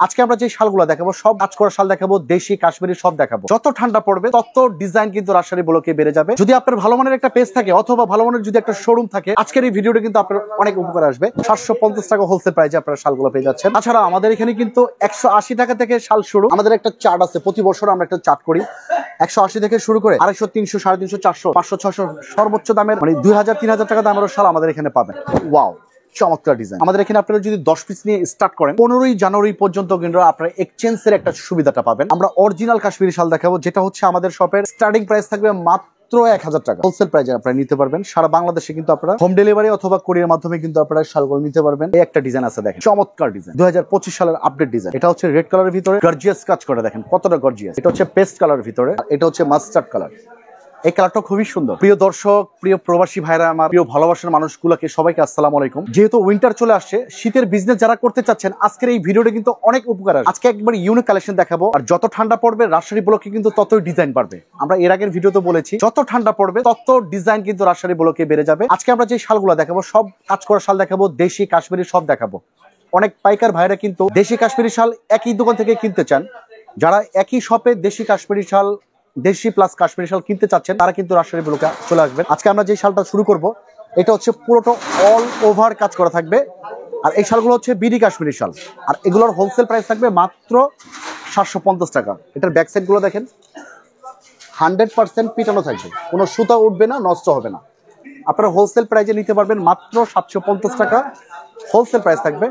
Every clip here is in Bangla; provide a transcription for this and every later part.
আজকে আমরা যে শালগুলো দেখাবো সব কাজ করা শাল দেখাবো, দেশি কাশ্মীরি সব দেখাবো। যত ঠান্ডা পড়বে তত ডিজাইন কিন্তু রাজশাহী ব্লকে বেড়ে যাবে। যদি আপনার ভালো মানের একটা পেজ থাকে অথবা ভালো মানের যদি একটা শোরুম থাকে, আজকের এই ভিডিওটা কিন্তু আপনার অনেক উপকার আসবে। 750 টাকা হোলসেল প্রাইসে আপনারা শালগুলো পেয়ে যাচ্ছেন। তাছাড়া আমাদের এখানে কিন্তু 180 টাকা থেকে শাল শুরু। আমাদের একটা চার্ট আছে, প্রতি বছর আমরা একটা চার্ট করি। 180 থেকে শুরু করে 250, 300, 350, 400, 500, 600 সর্বোচ্চ দামের মানে 2000, 3000 টাকা দামের শাল আমাদের এখানে পাবেন। ওয়াও, চমৎকার ডিজাইন। আমাদের এখানে আপনারা যদি 10 পিস নিয়ে স্টার্ট করেন 15ই জানুয়ারি পর্যন্ত কিন্তু আপনারা এক্সচেঞ্জের একটা সুবিধাটা পাবেন। আমরা অরিজিনাল কাশ্মীরি শাল দেখাবো, যেটা হচ্ছে আমাদের শপের স্টার্টিং প্রাইস থাকবে মাত্র 1000 টাকা। হোলসেল প্রাইসে আপনারা নিতে পারবেন। সারা বাংলাদেশে কিন্তু আপনারা হোম ডেলিভারি অথবা কুরিয়ার মাধ্যমে কিন্তু আপনারা শালগুলো নিতে পারবেন। এই একটা ডিজাইন আছে, দেখেন চমৎকার ডিজাইন, 2025 সালের আপডেট ডিজাইন। এটা হচ্ছে রেড কালারের ভিতরে গর্জিয়াস কাজ করে, দেখেন কতটা গর্জিয়াস। এটা হচ্ছে পেস্ট কালারের ভিতরে, এটা হচ্ছে মাস্টার্ড কালার। এই কালারটা খুবই সুন্দর। প্রিয় দর্শক, প্রিয় প্রবাসী ভাইরা, আমার প্রিয় ভালোবাসার মানুষগুলোকে সবাইকে আসসালামু আলাইকুম। যেহেতু উইন্টার চলে আসছে, শীতের বিজনেস যারা করতে চাচ্ছেন, আজকের এই ভিডিওটা কিন্তু অনেক উপকার আছে। আজকে একবার ইউনিক কালেকশন দেখাবো। আর যত ঠান্ডা পড়বে রাজশাহী ব্লকে কিন্তু ততই ডিজাইন বাড়বে। আমরা এর আগের ভিডিওতে বলেছি, যত ঠান্ডা পড়বে তত ডিজাইন কিন্তু রাজশাহী ব্লকে বেড়ে যাবে। আজকে আমরা যে শালগুলো দেখাবো সব কাজ করা শাল দেখাবো, দেশি কাশ্মীরি সব দেখাবো। অনেক পাইকার ভাইরা কিন্তু দেশি কাশ্মীরি শাল একই দোকান থেকে কিনতে চান। যারা একই শপে দেশি কাশ্মীরি শাল, দেশি প্লাস কাশ্মীরি শাল কিনতে চাচ্ছেন, তারা কিন্তু রাজশাহী ব্লকে চলে আসবেন। আজকে আমরা যে শালটা শুরু করব, এটা হচ্ছে পুরোটা অল ওভার কাজ করা থাকবে। আর এই শালগুলো হচ্ছে বিডি কাশ্মীরি শাল। আর এগুলোর হোলসেল প্রাইস থাকবে মাত্র 750 টাকা। এটার ব্যাক সাইড গুলো দেখেন, 100% পিটানো থাকবে, কোনো সুতা উঠবে না, নষ্ট হবে না। আপনারা হোলসেল প্রাইসে নিতে পারবেন মাত্র 750 টাকা হোলসেল প্রাইস থাকবে।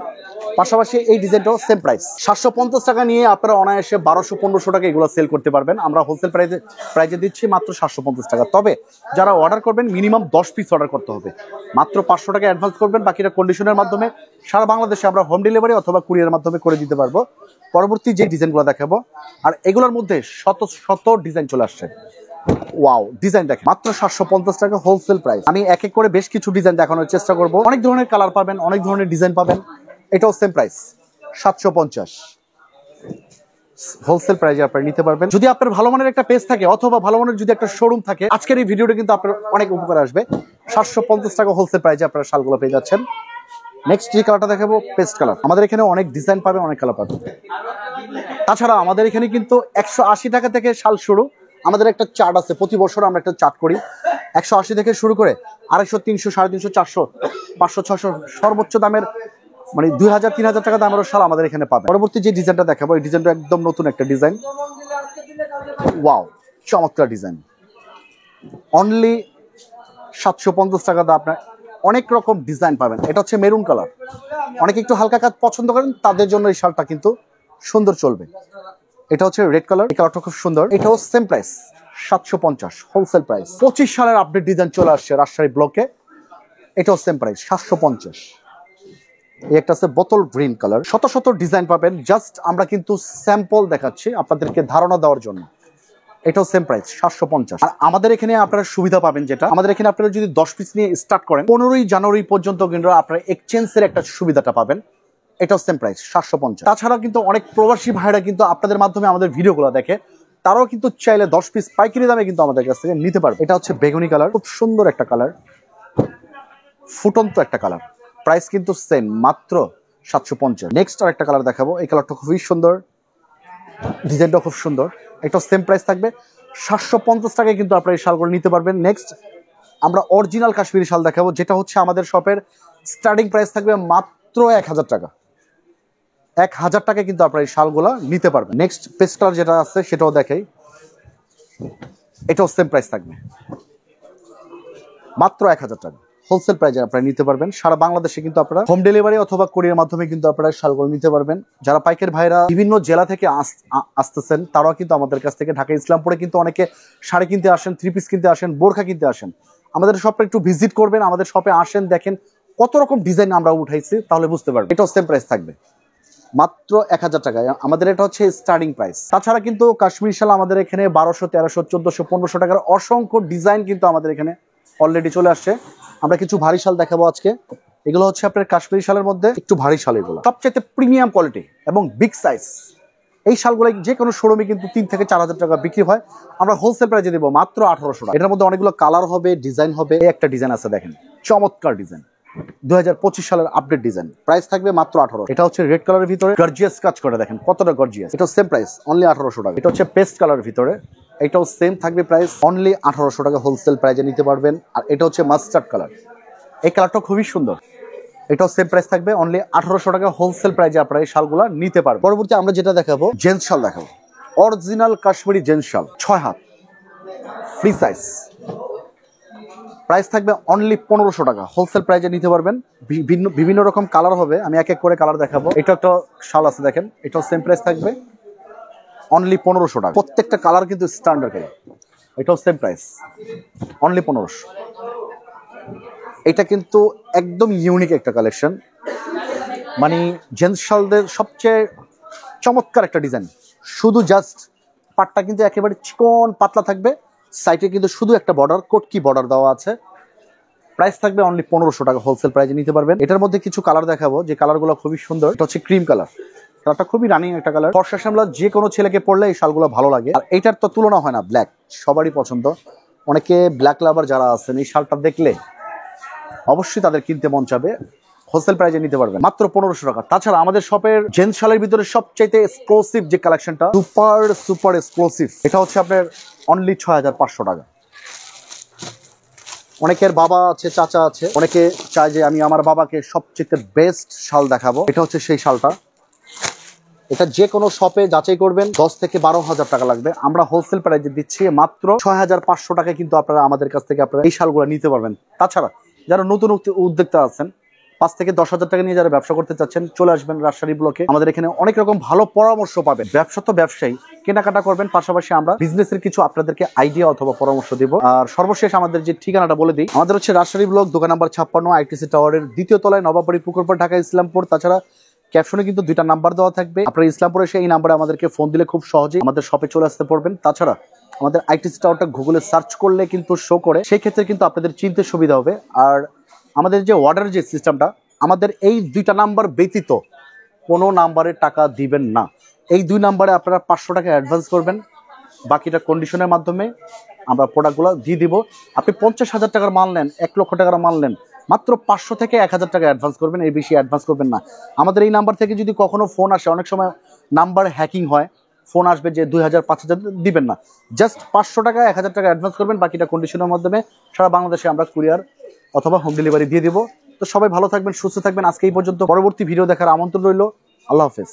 পাশাপাশি এই ডিজাইনটাও সেম প্রাইস। 750 টাকা নিয়ে আপনারা অনায়াসে 1200-1500 টাকা এগুলো সেল করতে পারবেন। আমরা হোলসেল প্রাইসে দিচ্ছি মাত্র 750 টাকা। তবে যারা অর্ডার করবেন মিনিমাম 10 পিস অর্ডার করতে হবে। মাত্র 500 টাকা অ্যাডভান্স করবেন, বাকিটা কন্ডিশনের মাধ্যমে সারা বাংলাদেশে আমরা হোম ডেলিভারি অথবা কুরিয়ার মাধ্যমে করে দিতে পারবো। পরবর্তী যে ডিজাইনগুলো দেখাবো, আর এগুলোর মধ্যে শত শত ডিজাইন চলে আসছে। ওয়াও, ডিজাইন দেখেন, মাত্র 750 টাকা হোলসেল প্রাইস। আমি এক এক করে বেশ কিছু ডিজাইন দেখানোর চেষ্টা করব। অনেক ধরনের কালার পাবেন, অনেক ধরনের ডিজাইন পাবেন। এটাও সেম প্রাইস 750 হোলসেল প্রাইসে আপনারা নিতে পারবেন। যদি আপনার ভালো মানের একটা পেজ থাকে অথবা ভালো মানের যদি একটা শোরুম থাকে, আজকের এই ভিডিওটা কিন্তু আপনার অনেক উপকার আসবে। 750 টাকা হোলসেল প্রাইসে আপনারা শালগুলো পেয়ে যাচ্ছেন। নেক্সট যে কালারটা দেখাবো, পেস্ট কালার। আমাদের এখানে অনেক ডিজাইন পাবেন, অনেক কালার পাবেন। তাছাড়া আমাদের এখানে কিন্তু 180 টাকা থেকে শাল শুরু। আমাদের একটা চার্ট আছে, প্রতি বছর আমরা একটা চার্ট করি। 180 থেকে শুরু করে 250, 300, 350, 400, 500, 600 সর্বোচ্চ দামের মানে 2000, 3000 টাকা দামের শাল আমাদের এখানে পাবেন। পরবর্তী যে ডিজাইনটা দেখাবো, এই ডিজাইনটা একদম নতুন একটা ডিজাইন। ওয়াও, চমৎকার ডিজাইন। অনলি 750 টাকা দাম। আপনার অনেক রকম ডিজাইন পাবেন। এটা হচ্ছে মেরুন কালার। অনেকে একটু হালকা কাজ পছন্দ করেন, তাদের জন্য এই শালটা কিন্তু সুন্দর চলবে। এটা হচ্ছে রেড কালার, এই কালারটা খুব সুন্দর। এটাও সেম প্রাইস 750 হোলসেল প্রাইস। 25 সালের আপডেট ডিজাইন চলে আসছে রাজশাহী ব্লকে। এটাও সেম প্রাইস 750। এই একটা আছে বোতল গ্রিন কালার। শত শত ডিজাইন পাবেন, জাস্ট আমরা কিন্তু স্যাম্পল দেখাচ্ছি আপনাদেরকে ধারণা দেওয়ার জন্য। এটাও সেম প্রাইস 750। আর আমাদের এখানে আপনারা সুবিধা পাবেন, যেটা আমাদের এখানে আপনারা যদি 10 পিস নিয়ে স্টার্ট করেন 15ই জানুয়ারি পর্যন্ত কিন্তু আপনারা এক্সচেঞ্জের একটা সুবিধাটা পাবেন। এটাও সেম প্রাইস 750। তাছাড়া কিন্তু অনেক প্রবাসী ভাইরা কিন্তু আপনাদের মাধ্যমে আমাদের ভিডিওগুলো দেখে, তারাও কিন্তু চাইলে 10 পিস পাইকারি দামে কিন্তু আমাদের কাছ থেকে নিতে পারবে। এটা হচ্ছে বেগুনি কালার, খুব সুন্দর একটা কালার, ফুটন্ত একটা কালার। প্রাইস কিন্তু সেম, মাত্র 750। নেক্সট আর একটা কালার দেখাবো, এই কালারটা খুবই সুন্দর, ডিজাইনটা খুব সুন্দর। এটা সেম প্রাইস থাকবে 750 টাকায় কিন্তু আপনারা এই শালগুলো নিতে পারবেন। নেক্সট আমরা অরিজিনাল কাশ্মীরি শাল দেখাবো, যেটা হচ্ছে আমাদের শপের স্টার্টিং প্রাইস থাকবে মাত্র 1000 টাকা। 1000 টাকায় কিন্তু আপনারা এই শালগুলা নিতে পারবেন। নেক্সট পেস্ট কালার যেটা আছে সেটাও দেখাই, এটাও সেম প্রাইস থাকবে মাত্র 1000 টাকা হোলসেল প্রাইসে আপনারা নিতে পারবেন। সারা বাংলাদেশে কিন্তু আপনারা হোম ডেলিভারি অথবা কুরিয়ার মাধ্যমে কিন্তু আপনারা শালগুলো নিতে পারবেন। যারা পাইকার ভাইরা বিভিন্ন জেলা থেকে আসতেছেন, তারাও কিন্তু আমাদের কাছ থেকে ঢাকা ইসলামপুরে কিন্তু অনেকে শাড়ি কিনতে আসেন, 3 পিস কিনতে আসেন, বোরখা কিনতে আসেন। আমাদের শপে একটু ভিজিট করবেন, আমাদের শপে আসেন, দেখেন কত রকম ডিজাইন আমরা উঠাইছি, তাহলে বুঝতে পারবেন। এটাও সেম প্রাইস থাকবে মাত্র 1000 টাকায়। আমাদের এটা হচ্ছে স্টার্টিং প্রাইস। তাছাড়া কিন্তু কাশ্মীরি শাল আমাদের এখানে 1200, 1300, 1400, 1500 টাকার অসংখ্য ডিজাইন কিন্তু আমাদের এখানে অলরেডি চলে আসছে। আমরা কিছু ভারী শাল দেখাবো আজকে। এগুলো হচ্ছে আপনার কাশ্মীরি শালের মধ্যে একটু ভারী শাল, এগুলো সবচেয়ে প্রিমিয়াম কোয়ালিটি এবং বিগ সাইজ। এই শালগুলো যে কোনো শোরুমে কিন্তু 3 থেকে 4000 টাকা বিক্রি হয়, আমরা হোলসেল প্রাইসে দেবো মাত্র 1800 টাকা। এটার মধ্যে অনেকগুলো কালার হবে, ডিজাইন হবে। এই একটা ডিজাইন আছে, দেখেন চমৎকার ডিজাইন, 2025 সালের আপডেট ডিজাইন, প্রাইস থাকবে মাত্র 18। এটা হচ্ছে রেড কালারের ভিতরে গর্জিয়াস কাজ করে, দেখেন কতটা গর্জিয়াস। এটা সেম প্রাইস অনলি 1800 টাকা। এটা হচ্ছে পেস্ট কালারের ভিতরে, এটাও সেম থাকবে প্রাইস অনলি 1800 টাকা হোলসেল প্রাইসে নিতে পারবেন। আর এটা হচ্ছে মাস্টার্ড কালার, এই কালারটা খুবই সুন্দর, এটাও সেম প্রাইস থাকবে অনলি 1800 টাকা হোলসেল প্রাইসে আপনারা এই শালগুলো নিতে পারবেন। পরবর্তী আমরা যেটা দেখাবো জেন্টস শাল দেখাবো, অরিজিনাল কাশ্মীরি জেন্টস শাল 6 হাত ফ্রি সাইজ, প্রাইস থাকবে অনলি 1500 টাকা হোলসেল প্রাইসে নিতে পারবেন। বিভিন্ন রকম কালার হবে, আমি এক এক করে কালার দেখাবো। এটা একটা শাল আছে দেখেন, এটাও সেম প্রাইস থাকবে অনলি 1500 টাকা। প্রত্যেকটা কালার কিন্তু স্ট্যান্ডার্ড কালার, এটাও সেম প্রাইস অনলি 1500। এটা কিন্তু একদম ইউনিক একটা কালেকশন, মানে জেন্টস শালদের সবচেয়ে চমৎকার একটা ডিজাইন। শুধু জাস্ট পাটটা কিন্তু একেবারে চিকন পাতলা থাকবে, সাইডে কিন্তু শুধু একটা বর্ডার, কোটকি বর্ডার দেওয়া আছে। প্রাইস থাকবে অনলি 1500 টাকা হোলসেল প্রাইসে নিতে পারবেন। এটার মধ্যে কিছু কালার দেখাবো, যে কালারগুলো খুবই সুন্দর। এটা হচ্ছে ক্রিম কালার, কালারটা খুবই রানিং একটা কালার। ফর্সা শ্যামলা যে কোনো ছেলেকে পরলে এই শালগুলো ভালো লাগে। আর এইটার তো তুলনা হয় না, ব্ল্যাক সবারই পছন্দ। অনেকে ব্ল্যাক লাভার যারা আছেন, এই শালটা দেখলে অবশ্যই তাদের কিনতে মন চাবে। হোলসেল প্রাইসে নিতে পারবেন মাত্র 1500 টাকা। তাছাড়া আমাদের শপের জেন্টস শালের ভিতরে সবচাইতে এক্সক্লুসিভ যে কালেকশনটা, সুপার এক্সক্লুসিভ, এটা হচ্ছে আপনার অনলি 6500 টাকা। অনেকের বাবা আছে, চাচা আছে, অনেকে চায় যে আমি আমার বাবাকে সবচেয়ে বেস্ট শাল দেখাবো। এটা হচ্ছে সেই শালটা, এটা যে কোনো শপে যাচাই করবেন 10 থেকে 12,000 টাকা লাগবে। আমরা হোলসেল প্রাইসে দিচ্ছি মাত্র 6500 টাকায়, কিন্তু আপনারা আমাদের কাছ থেকে আপনারা এই শালগুলো নিতে পারবেন। তাছাড়া যারা নতুন উদ্যোক্তা আছেন, 5 থেকে 10,000 টাকা নিয়ে যারা ব্যবসা করতে চাচ্ছেন, চলে আসবেন রাজশাহী ব্লকে। আমাদের এখানে অনেক রকম ভালো পরামর্শ পাবেন। ব্যবসা তো ব্যবসায়ী, কেনাকাটা করবেন, পাশাপাশি আমরা বিজনেসের কিছু আপনাদেরকে আইডিয়া অথবা পরামর্শ দিব। আর সর্বশেষ আমাদের যে ঠিকানাটা বলে দিই, আমাদের হচ্ছে রাজশাহী ব্লক, দোকান নাম্বার 56, আইটিসি টাওয়ারের 2য় তলায়, নবাবাড়ি পুকুরপাড়, ঢাকা, ইসলামপুর। তাছাড়া ক্যাপশনে কিন্তু 2টা নাম্বার দেওয়া থাকবে, আপনারা ইসলামপুরে এসে এই নাম্বারে আমাদেরকে ফোন দিলে খুব সহজেই আমাদের শপে চলে আসতে পারবেন। তাছাড়া আমাদের আইটিসি টাওয়ারটা গুগলে সার্চ করলে কিন্তু শো করে, সেই ক্ষেত্রে কিন্তু আপনাদের চিনতে সুবিধা হবে। আর আমাদের যে অর্ডারের যে সিস্টেমটা, আমাদের এই 2টা নাম্বার ব্যতীত কোনো নাম্বারে টাকা দিবেন না। এই 2 নাম্বারে আপনারা 500 টাকা অ্যাডভান্স করবেন, বাকিটা কন্ডিশনের মাধ্যমে আমরা প্রোডাক্টগুলো দিয়ে দিব। আপনি 50,000 টাকার মাল নেন, 1 লক্ষ টাকার মাল নেন, মাত্র 500 থেকে 1000 টাকা অ্যাডভান্স করবেন, এই বেশি অ্যাডভান্স করবেন না। আমাদের এই নাম্বার থেকে যদি কখনো ফোন আসে, অনেক সময় নাম্বার হ্যাকিং হয়, ফোন আসবে যে 2000 5000 দিবেন না, জাস্ট 500 টাকা 1000 টাকা অ্যাডভান্স করবেন, বাকিটা কন্ডিশনের মাধ্যমে সারা বাংলাদেশে আমরা কুরিয়ার অথবা হোম ডেলিভারি দিয়ে দিব। তো সবাই ভালো থাকবেন, সুস্থ থাকবেন। আজকে এই পর্যন্ত, পরবর্তী ভিডিও দেখার আমন্ত্রণ রইল। আল্লাহ হাফেজ।